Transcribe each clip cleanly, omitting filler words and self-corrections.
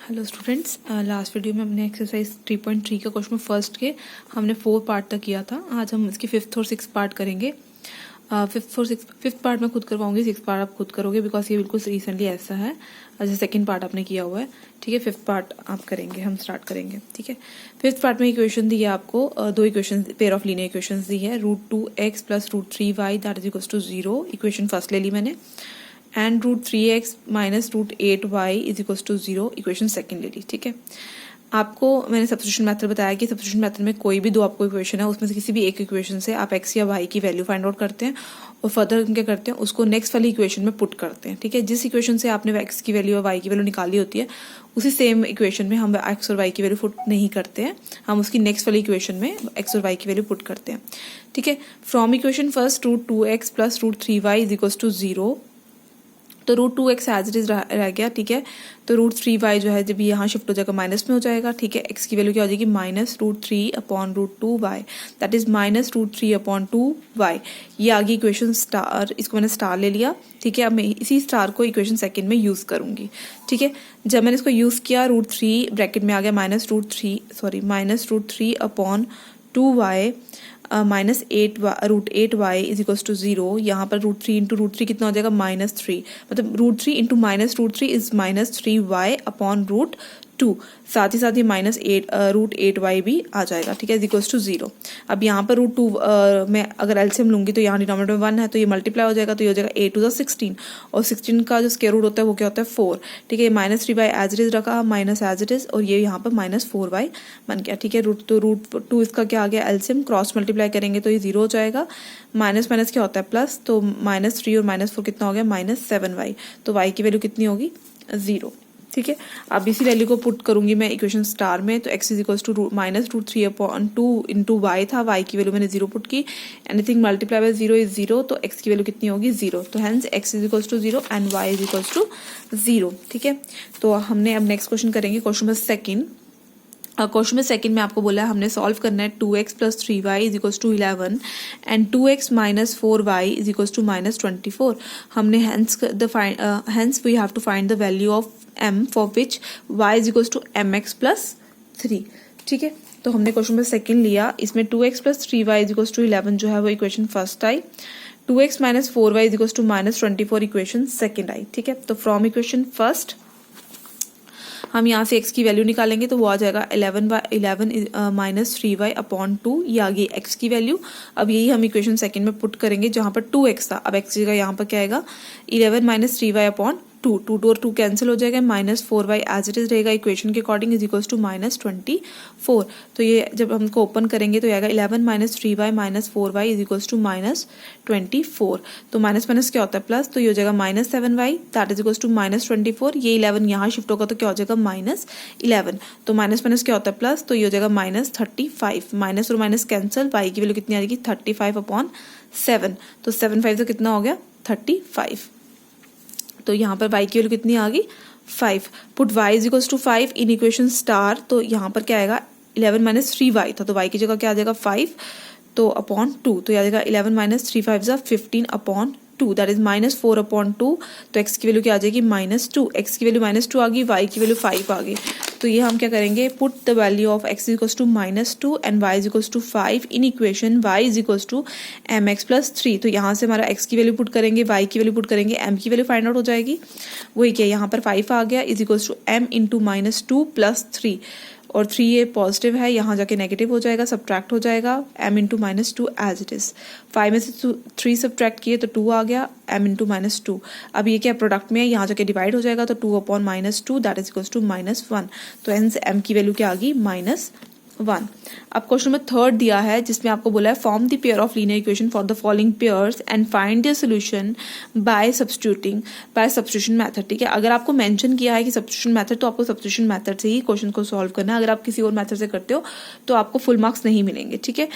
Hello students, last video में हमने exercise 3.3 का क्वेश्चन फर्स्ट के हमने 4 पार्ट तक किया था। आज हम इसके 5th और 6th पार्ट करेंगे। 5th पार्ट मैं खुद करवाऊंगी, 6th पार्ट आप खुद करोगे बिकॉज ये बिल्कुल रिसेंटली ऐसा है जैसे 2nd पार्ट आपने किया हुआ है। ठीक है, 5th पार्ट आप करेंगे, हम स्टार्ट करेंगे। ठीक है, 5th पार्ट में इक्वेशन दी है आपको, दो equation, pair of linear equation दी है। √2x + √3y that is equals to 0, equation first ले ली मैंने। And √3x - √8y is equals to 0, equation second ले ली। ठीक है, आपको मैंने सब्स्टिट्यूशन मेथड बताया कि सब्स्टिट्यूशन मेथड में कोई भी दो आपको इक्वेशन है, उसमें से किसी भी एक इक्वेशन से आप x या y की वैल्यू फाइंड आउट करते हैं और फर्दर क्या करते हैं, उसको नेक्स्ट वाली इक्वेशन में पुट करते हैं। ठीक है, जिस इक्वेशन से आपने x की वैल्यू और y की वैल्यू निकाली होती है, उसी सेम इक्वेशन में हम x और y की वैल्यू पुट नहीं करते हैं, हम उसकी नेक्स्ट वाली इक्वेशन में x और y की वैल्यू पुट करते हैं। ठीक है, from equation first √2x + √3y is equals to 0, तो √2x एज इट इज रह गया। ठीक है, तो √3y जो है जब यहाँ शिफ्ट हो जाएगा माइनस में हो जाएगा। ठीक है, x की वैल्यू क्या हो जाएगी, -√3/√2y दैट इज -√3/2y। ये आगे इक्वेशन स्टार, इसको मैंने स्टार ले लिया। ठीक है, अब मैं इसी स्टार को इक्वेशन सेकंड में यूज करूंगी। ठीक है, जब मैंने इसको यूज किया √3 ब्रैकेट में आ गया -√8y -8y is equals to 0। यहाँ पर √3 इंटू √3 कितना हो जाएगा, -3, मतलब √3 इंटू -√3 इज -3y/√2। साथ ही साथ ये -8√8y भी आ जाएगा। ठीक है, इज इक्वल्स टू 0। अब यहाँ पर √2 में अगर एलसीएम लूंगी तो यहाँ डिनोमिनेटर में 1 है, तो ये मल्टीप्लाई हो जाएगा, तो ये हो जाएगा 8 × 16, और 16 का जो स्क्वायर रूट होता है वो क्या होता है, 4। ठीक है, -3y एज इट इज रखा, माइनस एज इट इज, और ये यहाँ पर -4y बन गया। ठीक है, √2 इसका क्या आ गया, एलसीएम क्रॉस मल्टीप्लाई करेंगे तो ये 0 हो जाएगा। माइनस माइनस क्या होता है, प्लस, तो -3 और -4 कितना हो गया, -7y। तो y की वैल्यू कितनी होगी, 0। ठीक है, अब इसी वैल्यू को पुट करूंगी मैं इक्वेशन स्टार में, तो x is equals to -√3/2 into y था, y की वैल्यू मैंने 0 पुट की। एनीथिंग मल्टीप्लाई बाय 0 इज 0, तो x की वैल्यू कितनी होगी, 0। तो hence x is equals to 0 and y is equals to 0। ठीक है, तो हमने अब नेक्स्ट क्वेश्चन करेंगे, क्वेश्चन नंबर सेकंड। क्वेश्चन में सेकंड में आपको बोला है हमने सॉल्व करना है 2x + 3y is equals to 11 and 2x - 4y is equals to -24। हमने hence we have to find the value of m for which y is equals to mx + 3। ठीक है, तो हमने क्वेश्चन में सेकंड लिया, इसमें 2x + 3y is equals to 11 जो है वो इक्वेशन फर्स्ट आई, 2x - 4y is equals to -24 equation second आई। ठीक है, तो फ्रॉम इक्वेशन फर्स्ट हम यहाँ से x की वैल्यू निकालेंगे, तो वो आ जाएगा 11 - 3y/2, ये आ गई x की वैल्यू। अब यही हम इक्वेशन सेकंड में पुट करेंगे जहाँ पर 2x था, अब x जगह यहाँ पर क्या आएगा, 11 - 3y/2, 2 और 2 कैंसिल हो जाएगा, -4y एज इट इज रहेगा इक्वेशन के अकॉर्डिंग इज इक्वल्स टू -24। तो ये जब हमको ओपन करेंगे तो आएगा 11 - 3y - 4y is equals to -24। तो माइनस माइनस क्या होता है, प्लस, तो ये हो जाएगा -7y that is equals to -24। ये 11 यहाँ शिफ्ट होगा तो क्या हो जाएगा, -11। तो माइनस माइनस क्या होता है, प्लस, तो ये हो जाएगा -35। माइनस और माइनस कैंसिल, y की वैल्यू कितनी आ जाएगी, 35/7। तो 7 5 से कितना हो गया, 35। तो यहाँ पर y की वैल्यू कितनी आ गई, 5। Put y is equals to 5 in equation star, तो यहाँ पर क्या आएगा, 11 - 3y था, तो y की जगह क्या आ जाएगा, 5, तो /2, तो आ जाएगा 11 - 3 5 15/2 दैट इज -4/2। तो x की वैल्यू क्या आ जाएगी, -2। x की वैल्यू -2 आ गई, y की वैल्यू 5 आ गई। तो ये हम क्या करेंगे, put the value of x is equals to -2 and y is equals to 5 in equation y is equals to mx + 3। तो यहाँ से हमारा x की वैल्यू पुट करेंगे, y की वैल्यू पुट करेंगे, m की वैल्यू फाइंड आउट हो जाएगी। वही क्या, यहाँ पर 5 आ गया, is equals to m into -2 + 3, और 3 ये पॉजिटिव है, यहाँ जाके नेगेटिव हो जाएगा, सब्ट्रैक्ट हो जाएगा, m into -2 as it is. 5 में से 3 सब्ट्रैक्ट किए तो 2 आ गया, m इंटू -2। अब ये क्या प्रोडक्ट में है, यहाँ जाके डिवाइड हो जाएगा, तो 2/-2 दैट इज इक्वल्स टू -1। तो हेंस m की वैल्यू क्या आ गई, -1। अब क्वेश्चन नंबर थर्ड दिया है जिसमें आपको बोला है form the pair of linear equation for the following pairs and find the solution bye substitution method. ठीक है, अगर आपको मेंशन किया है कि सब्स्टिट्यूशन मेथड, तो आपको सब्स्टिट्यूशन मेथड से ही क्वेश्चन को सॉल्व करना है। अगर आप किसी और मेथड से करते हो तो आपको फुल मार्क्स नहीं मिलेंगे। ठीक है,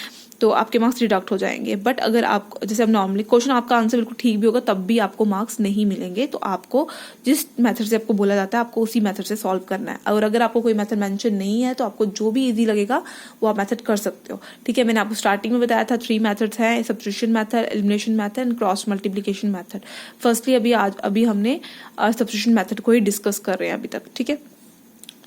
तो आपके मार्क्स डिडक्ट हो जाएंगे। बट अगर आप जैसे अब नॉर्मली क्वेश्चन आपका आंसर बिल्कुल ठीक भी होगा तब भी आपको मार्क्स नहीं मिलेंगे। तो आपको जिस मेथड से आपको बोला जाता है आपको उसी मेथड से सॉल्व करना है। और अगर आपको कोई मेथड मेंशन नहीं है तो आपको जो भी इजी लगेगा वो आप मेथड कर सकते हो। ठीक है, मैंने आपको स्टार्टिंग में बताया था 3 मेथड्स हैं, substitution method, elimination method and cross multiplication method. Firstly अभी हमने सब्स्टिट्यूशन मेथड को ही डिस्कस कर रहे हैं अभी तक। ठीक है,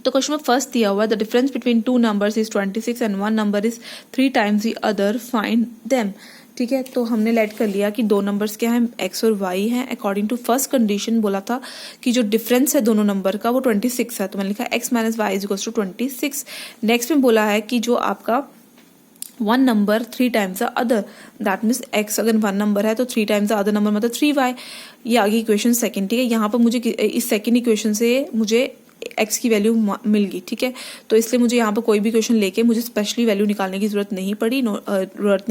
तो क्वेश्चन में फर्स्ट दिया हुआ है the difference between two numbers is 26 and one number is 3 times the other, find them. ठीक है, तो हमने लेट कर लिया कि दो नंबर्स क्या हैं, x और y हैं। अकॉर्डिंग टू फर्स्ट कंडीशन बोला था कि जो डिफरेंस है दोनों नंबर का वो 26 है, तो मैंने लिखा x minus Y is equal to 26। Next में बोला है कि जो आपका one number 3 times the other, that means x अगर वन नंबर है तो 3 टाइम्स द अदर नंबर मतलब 3y। ये आगे इक्वेशन सेकंड। ठीक है, यहाँ पर मुझे इस सेकंड इक्वेशन से मुझे x की वैल्यू मिल गई। ठीक है, तो इसलिए मुझे यहाँ पर कोई भी क्वेश्चन लेके मुझे स्पेशली वैल्यू निकालने की जरूरत नहीं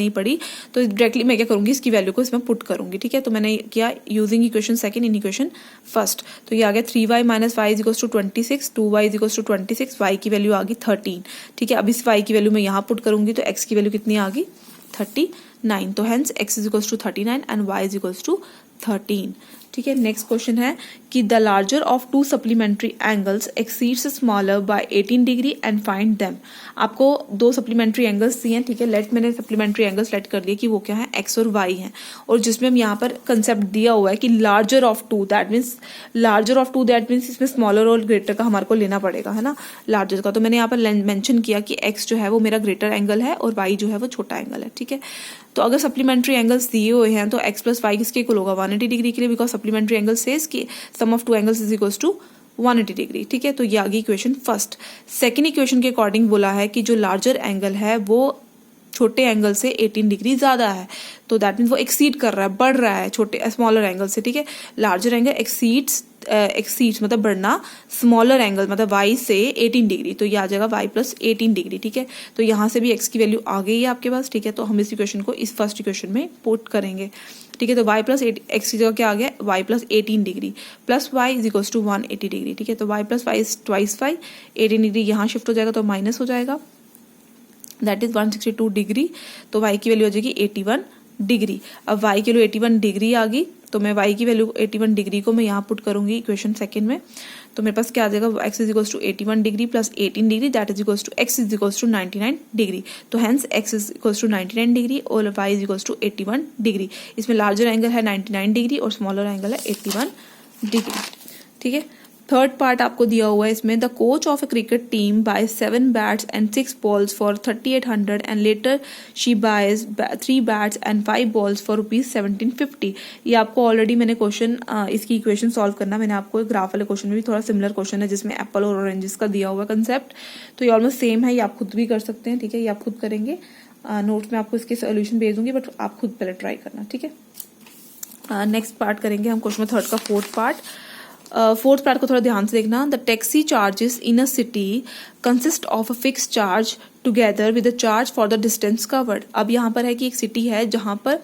पड़ी, तो डायरेक्टली मैं क्या करूँगी, इसकी वैल्यू को इसमें पुट करूँगी। ठीक है, तो मैंने किया using equation second in equation first. तो ये आ गया 3y minus Y is equal to 26, 2y is equal to 26, y की वैल्यू आ गई 13। ठीक है, अब इस y की वैल्यू मैं यहाँ पुट करूँगी तो x की वैल्यू कितनी आ गई 39। तो hence x is equal to 39 and y is equal to 13। ठीक है, नेक्स्ट क्वेश्चन है कि the larger of two supplementary angles exceeds smaller by 18 degree and find them. आपको दो सप्लीमेंट्री एंगल्स दिए हैं। ठीक है, मैंने सप्लीमेंट्री एंगल्स लेट कर लिए कि वो क्या है, x और y हैं, और जिसमें हम यहाँ पर कंसेप्ट दिया हुआ है कि larger of two, that means इसमें स्मॉलर और ग्रेटर का हमारे को लेना पड़ेगा, है ना, लार्जर का। तो मैंने यहाँ पर मेंशन किया कि x जो है वो मेरा ग्रेटर एंगल है और y जो है वो छोटा एंगल है। ठीक है, तो अगर सप्लीमेंट्री एंगल्स दिए हुए हैं तो x प्लस y किसके इक्वल होगा 180 डिग्री के लिए, बिकॉज सप्लीमेंट्री एंगल सेज कि sum of two angles is equals to 180 degree. ठीक है, तो ये आ गई इक्वेशन फर्स्ट। सेकंड इक्वेशन के अकॉर्डिंग बोला है कि जो लार्जर एंगल है वो छोटे एंगल से 18 डिग्री ज्यादा है, तो दैट मीन वो एक्सीड कर रहा है, बढ़ रहा है छोटे स्मॉलर एंगल से। ठीक है, लार्जर एंगल एक्सीड्स मतलब बढ़ना स्मॉलर एंगल मतलब y से 18 डिग्री, तो ये आ जाएगा y प्लस 18 डिग्री। ठीक है, तो यहाँ से भी x की वैल्यू आ गई है आपके पास। ठीक है, तो हम इस इक्वेशन को इस फर्स्ट इक्वेशन में पुट करेंगे। ठीक है, तो y प्लस x की जगह क्या आ गया, y plus 18 degree plus y is equals to 180 degree. ठीक है, तो y plus Y is twice y, 18 degree यहाँ शिफ्ट हो जाएगा तो माइनस हो जाएगा, दैट इज 162 डिग्री। तो y की वैल्यू आ जाएगी 81 डिग्री। अब y की वैल्यू 81 डिग्री आ गई, तो मैं y की वैल्यू 81 डिग्री को मैं यहाँ पुट करूंगी इक्वेशन सेकंड में। तो मेरे पास क्या आ जाएगा, x is equals to 81 degree plus 18 degree, that is equals to x is equals to 99 degree. तो hence x is equals to 99 degree और y is equals to 81 degree. इसमें लार्जर एंगल है 99 डिग्री और स्मॉलर एंगल है 81 degree. ठीक है, third part आपको दिया हुआ है इसमें, the coach of a cricket team by 7 bats and 6 balls for 3800 and later she buys 3 bats and 5 balls for ₹1750। ये आपको ऑलरेडी मैंने क्वेश्चन इसकी इक्वेशन सॉल्व करना, मैंने आपको ग्राफ वाले क्वेश्चन में भी थोड़ा सिमिलर क्वेश्चन है जिसमें एप्पल और ऑरेंजेस का दिया हुआ कंसेप्ट, तो ये ऑलमोस्ट सेम है, ये आप खुद भी कर सकते हैं। ठीक है, ये आप खुद करेंगे, नोट्स में आपको इसके सोल्यूशन भेज दूंगी, बट आप खुद पहले ट्राई करना। ठीक है, नेक्स्ट पार्ट करेंगे हम क्वेश्चन में थर्ड का फोर्थ पार्ट। फोर्थ पार्ट को थोड़ा ध्यान से देखना। The taxi charges in a city consist of a fix charge together with a charge for the distance covered. अब यहाँ पर है कि एक सिटी है जहाँ पर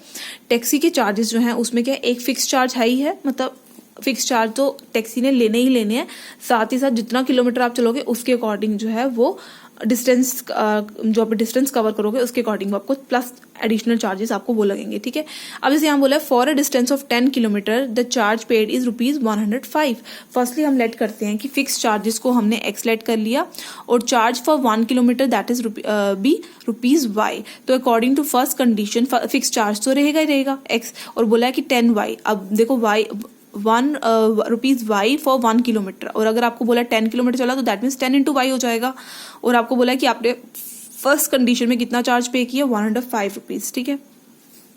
टैक्सी के चार्जेस जो हैं उसमें क्या एक फिक्स चार्ज है ही है, मतलब फिक्स चार्ज तो टैक्सी ने लेने ही लेने हैं, साथ ही साथ जितना किलोमीटर आप चलोगे उसके अकॉर्डिंग जो है वो डिस्टेंस जो आप डिस्टेंस कवर करोगे उसके अकॉर्डिंग आपको प्लस एडिशनल चार्जेस आपको वो लगेंगे। ठीक है, अब जैसे यहाँ बोला है for a distance of 10 kilometre the charge paid is ₹105। Firstly हम लेट करते हैं कि फिक्स चार्जेस को हमने x लेट कर लिया और charge for 1 kilometre that is ₹y। तो according to first condition fix charge तो रहेगा ही रहेगा x, और बोला है कि 10y। अब देखो y ₹1 फॉर 1 किलोमीटर, और अगर आपको बोला 10 किलोमीटर चला तो दैट मीन्स 10 इंटू वाई हो जाएगा, और आपको बोला कि आपने फर्स्ट कंडीशन में कितना चार्ज पे किया ₹105। ठीक है,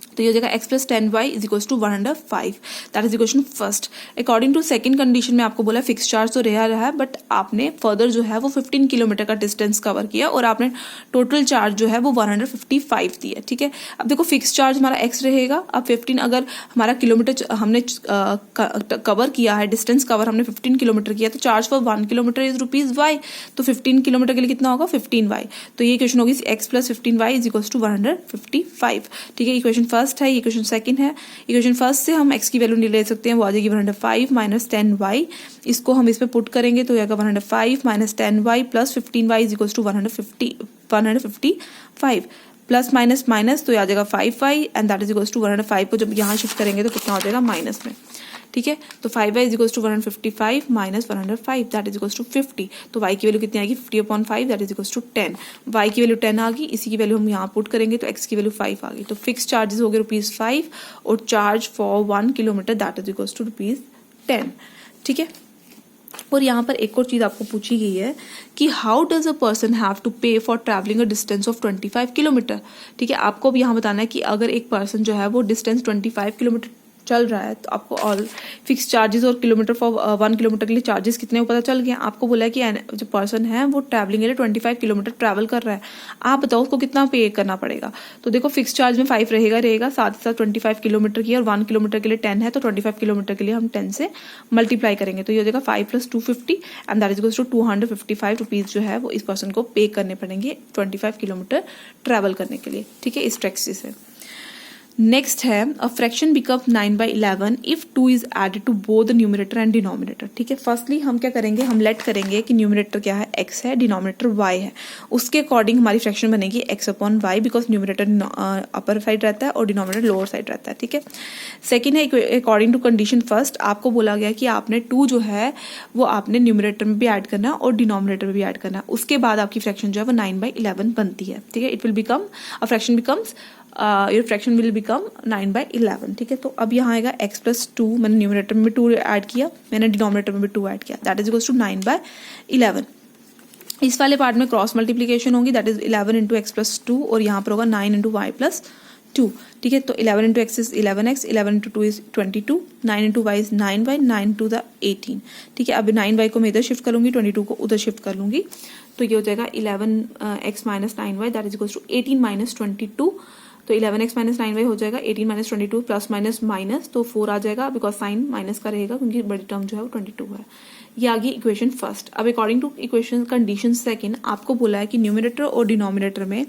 तो ये हो जाएगा x plus 10y is equals to 105, that is equation first. According to second condition में आपको बोला फिक्स चार्ज तो रहा है, बट आपने फर्दर जो है वो 15 किलोमीटर का डिस्टेंस कवर किया और आपने टोटल चार्ज जो है वो 155 दिया। ठीक है, अब देखो फिक्स चार्ज हमारा x रहेगा, अब 15 अगर हमारा किलोमीटर हमने कवर किया है, डिस्टेंस कवर हमने 15 किलोमीटर किया, तो charge for 1 kilometre is ₹y, तो 15 किलोमीटर के लिए कितना होगा 15y। तो ये इक्वेशन होगी x plus 15y is equals to 155। ठीक है, इक्वेशन फर्स्ट है, इक्वेशन सेकंड है। इक्वेशन फर्स्ट से हम x की वैल्यू ले सकते हैं, वो आ जाएगी 105 माइनस 10y। इसको हम इसमें पुट करेंगे तो आएगा 105 minus 10y plus 15y is equals to 155 plus minus minus, तो आ जाएगा 5y and that is equals to 105 को जब यहाँ शिफ्ट करेंगे तो कितना हो जाएगा माइनस में। ठीक है, तो 5y is equals to 155 minus 105 that is equals to 50। तो y की वैल्यू कितनी आएगी 50/5 that is equals to 10। y की वैल्यू 10 आ गई, इसी की वैल्यू हम यहाँ पुट करेंगे तो x की वैल्यू 5 आ गई। तो फिक्स चार्जेस हो गए ₹5 और charge for 1 kilometre that is equals to ₹10। ठीक है, और यहाँ पर एक और चीज़ आपको पूछी गई है कि how does a person have to pay for travelling a distance of 25 kilometre. ठीक है, आपको भी यहाँ बताना है कि अगर एक पर्सन जो है वो डिस्टेंस 25 किलोमीटर चल रहा है तो आपको ऑल फिक्स चार्जेस और किलोमीटर फॉर 1 किलोमीटर के लिए चार्जेस कितने पता चल गए। आपको बोला है कि जो पर्सन है वो ट्रैवलिंग के लिए 25 किलोमीटर ट्रैवल कर रहा है, आप बताओ उसको कितना पे करना पड़ेगा। तो देखो फिक्स चार्ज में 5 रहेगा, साथ ही साथ 25 किलोमीटर की और 1 किलोमीटर के लिए 10 है, तो 25 किलोमीटर के लिए हम 10 से मल्टीप्लाई करेंगे तो ये हो जाएगा 5 + 250 and that is equals to 255 rupees जो है वो इस पर्सन को पे करने पड़ेंगे 25 किलोमीटर ट्रैवल करने के लिए। ठीक है, इस टैक्सी से। नेक्स्ट है a fraction become 9/11 if 2 is added to both the numerator and denominator. ठीक है, फर्स्टली हम क्या करेंगे, हम लेट करेंगे कि न्यूमरेटर क्या है, x है, डिनोमिनेटर y है, उसके अकॉर्डिंग हमारी फ्रैक्शन बनेगी x/y because numerator upper side रहता है और डिनोमिनेटर लोअर साइड रहता है। ठीक है, सेकेंड है अकॉर्डिंग टू कंडीशन फर्स्ट, आपको बोला गया कि आपने 2 जो है वो आपने न्यूमरेटर में भी ऐड करना है और डिनोमिनेटर में भी ऐड करना है, उसके बाद आपकी फ्रैक्शन जो है वो 9/11 बनती है। ठीक है, it will become a fraction becomes your fraction will become 9/11। ठीक है, तो अब यहाँ आएगा x + 2, मैंने न्यूमरेटर में भी 2 ऐड किया, मैंने डिनोमिनेटर में भी 2 ऐड किया, दैट इज इक्वल्स टू 9/11। इस वाले पार्ट में क्रॉस मल्टीप्लीकेशन होगी, दैट इज 11 × x + 2 और यहाँ पर होगा 9 × y + 2। ठीक है, तो 11 × x is 11x, 11 × 2 is 22, 9 × y is 9y, 9 × 2 = 18। ठीक है, अब 9y को मैं इधर शिफ्ट करूंगी, 22 को उधर शिफ्ट कर लूंगी, तो ये हो जाएगा 11x - 9y that is equals to 18 - 22। तो 11x - 9y हो जाएगा 18 - 22 प्लस माइनस माइनस, तो 4 आ जाएगा बिकॉज साइन माइनस का रहेगा क्योंकि बड़ी टर्म जो है वो 22 है। ये आ गई इक्वेशन फर्स्ट। अब according to equation condition second, आपको बोला है कि न्यूमरेटर और डिनोमिनेटर में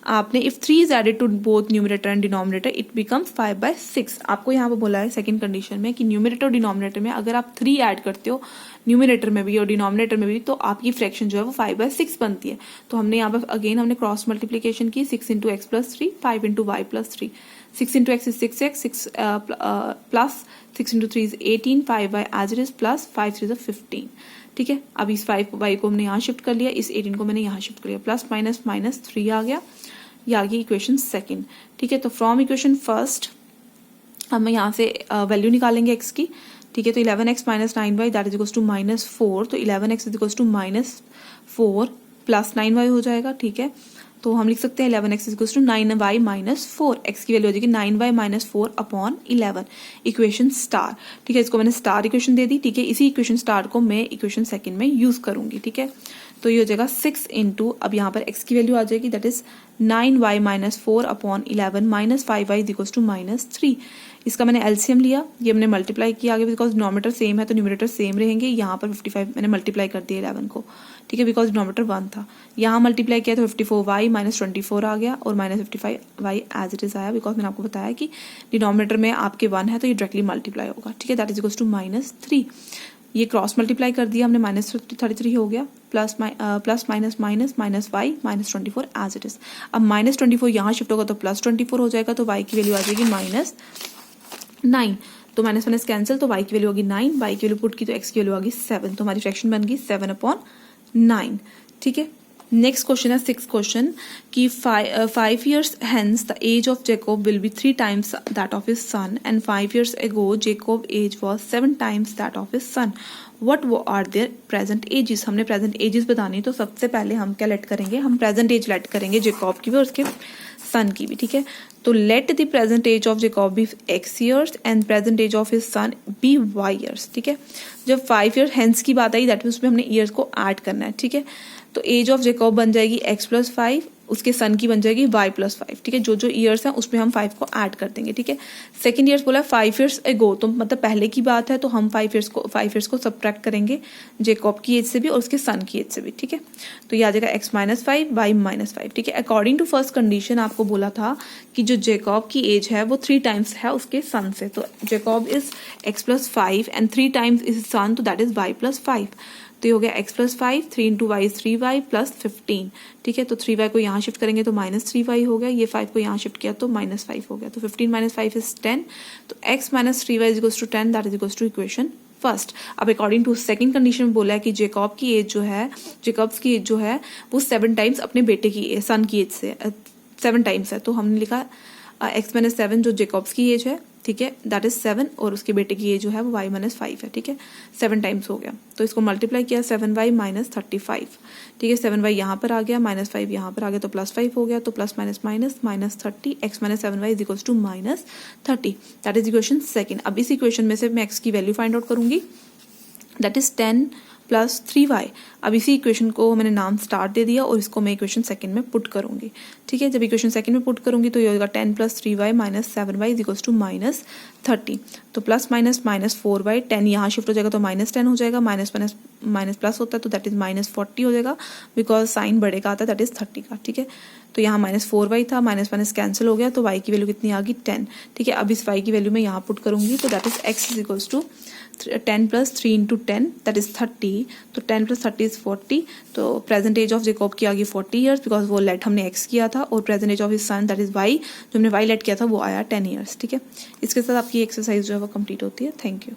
आपने if 3 is added to both numerator and denominator it becomes 5/6। आपको यहाँ पे बोला है सेकंड कंडीशन में कि न्यूमरेटर और डिनोमिनेटर में अगर आप 3 ऐड करते हो न्यूमरेटर में भी और डिनोमिनेटर में भी तो आपकी फ्रैक्शन जो है वो 5/6 बनती है। तो हमने यहाँ पर अगेन हमने क्रॉस मल्टीप्लीकेशन की, 6 × x + 3, 5 × y + 3, 6 × x is 6x, 6 plus 6 × 3 is 18, 5y as it is plus 5 × 3 is 15। ठीक है, अब इस 5y को हमने यहाँ शिफ्ट कर लिया, इस 18 को मैंने यहाँ शिफ्ट कर लिया, प्लस माइनस माइनस 3 आ गया, ये आ गई इक्वेशन सेकंड। ठीक है, तो फ्रॉम इक्वेशन फर्स्ट हम यहाँ से वैल्यू निकालेंगे x की। ठीक है, तो 11x - 9y that is equals to -4, तो 11x is equals to -4 plus 9y हो जाएगा। ठीक है, तो हम लिख सकते हैं 11x is equals to 9y - 4, x की वैल्यू हो जाएगी 9y - 4 अपॉन 11, इक्वेशन स्टार। ठीक है, इसको मैंने स्टार इक्वेशन दे दी। ठीक है, इसी इक्वेशन स्टार को मैं इक्वेशन सेकंड में यूज करूंगी। ठीक है, तो ये हो जाएगा 6 × अब यहाँ पर x की वैल्यू आ जाएगी that is 9y - 4 upon 11 minus 5y is equals to -3। इसका मैंने एलसीएम लिया, ये मैंने मल्टीप्लाई किया आगे बिकॉज डिनोमिनेटर सेम है तो न्यूमरेटर सेम रहेंगे। यहाँ पर 55 मैंने मल्टीप्लाई कर दिया 11 को। ठीक है, बिकॉज डिनोमिनेटर 1 था, यहाँ मल्टीप्लाई किया तो 54y - 24 आ गया और -55y एज इट इज आया बिकॉज मैंने आपको बताया कि डिनोमिनेटर में आपके 1 है तो ये डायरेक्टली मल्टीप्लाई होगा। ठीक है, दैट इज इक्वल्स टू -3। ये क्रॉस मल्टीप्लाई कर दिया हमने, -33 हो गया, plus minus minus -y - 24 as it is. अब -24 यहाँ शिफ्ट होगा तो +24 हो जाएगा, तो y की वैल्यू आ जाएगी -9, तो माइनस माइनस कैंसिल, तो y की वैल्यू होगी 9, y की वैल्यू पुट की तो x की वैल्यू होगी 7, तो हमारी फ्रैक्शन बन गई 7/9। ठीक है, नेक्स्ट क्वेश्चन है 6th क्वेश्चन कि 5 years hence the age of Jacob will be 3 times that of his son and 5 years ago Jacob age was 7 times that of his son. What are their present ages? हमने present ages बतानी, तो सबसे पहले हम क्या late करेंगे, हम present age late करेंगे जेकॉब की भी और उसके सन की भी। ठीक है, तो let the present age of Jacob be x years and present age of his son be y years। ठीक है, जब 5 years हेंस की बात आई दैट मीन उसमें हमने ईयर्स को ऐड करना है। ठीक है, तो एज ऑफ जेकॉब बन जाएगी x + 5, उसके सन की बन जाएगी y + 5। ठीक है, जो जो ईयर्स हैं उसमें हम 5 को ऐड कर देंगे। ठीक है, सेकंड ईयर्स बोला 5 years ago, तो मतलब पहले की बात है तो हम 5 years को सब्ट्रैक्ट करेंगे जेकॉब की एज से भी और उसके सन की एज से भी। ठीक है, तो ये आ जाएगा x - 5 y - 5। ठीक है, अकॉर्डिंग टू फर्स्ट कंडीशन आपको बोला था कि जो जेकॉब की एज है वो 3 टाइम्स है उसके सन से, तो Jacob is x + 5 and 3 times is son, तो दैट इज y + 5। तो ये हो गया x + 5, 3 × y 3y + 15। ठीक है, तो 3y को यहाँ शिफ्ट करेंगे तो -3y हो गया, ये 5 को यहाँ शिफ्ट किया तो -5 हो गया, तो 15 - 5 इज 10, तो x - 3y is 10 that is to equation first. अब अकॉर्डिंग टू सेकंड कंडीशन में बोला है कि जेकॉब्स की एज जो है वो 7 टाइम्स अपने बेटे की सन की एज से 7 टाइम्स है, तो हमने लिखा x - 7 जो जेकॉब्स की एज है ठीक है, दैट इज 7, और उसके बेटे की एज जो है वो y माइनस 5 है, ठीक है, 7 टाइम्स हो गया, तो इसको मल्टीप्लाई किया 7y माइनस 35, ठीक है, 7y यहाँ पर आ गया, माइनस 5 यहाँ पर आ गया, तो प्लस 5 हो गया, तो plus minus minus minus 30, x minus 7y is equals to minus 30, that is equation second. अब इस इक्वेशन में से मैं x की वैल्यू फाइंड आउट करूंगी, दैट इज 10 प्लस 3y। अब इसी इक्वेशन को मैंने नाम स्टार्ट दे दिया और इसको मैं इक्वेशन सेकंड में पुट करूंगी, ठीक है, जब इक्वेशन सेकंड में पुट करूंगी तो ये होगा 10 plus 3y minus 7y is equals to minus 30, तो प्लस माइनस माइनस 4y, 10 यहाँ शिफ्ट हो जाएगा तो माइनस 10 हो जाएगा, माइनस माइनस माइनस प्लस होता है तो दैट इज माइनस 40 हो जाएगा, बिकॉज साइन बड़े का आता है दैट इज 30 का, ठीक है, तो यहाँ माइनस 4y था, माइनस माइनस कैंसिल हो गया, तो y की वैल्यू कितनी आ गई 10, ठीक है, अब इस y की वैल्यू मैं यहाँ पुट करूंगी, तो that is x is equals to 10 plus 3 into 10 that is 30, तो 10 प्लस 30 इज 40, तो प्रेजेंट एज ऑफ जेकॉब की आ गई 40 ईयर्स, बिकॉज वो लेट हमने x किया था, और present age of his son that is y, जो हमने y लेट किया था वो आया 10 ईयर्स, ठीक है। इसके साथ आपकी एक्सरसाइज जो है वो कंप्लीट होती है। Thank you.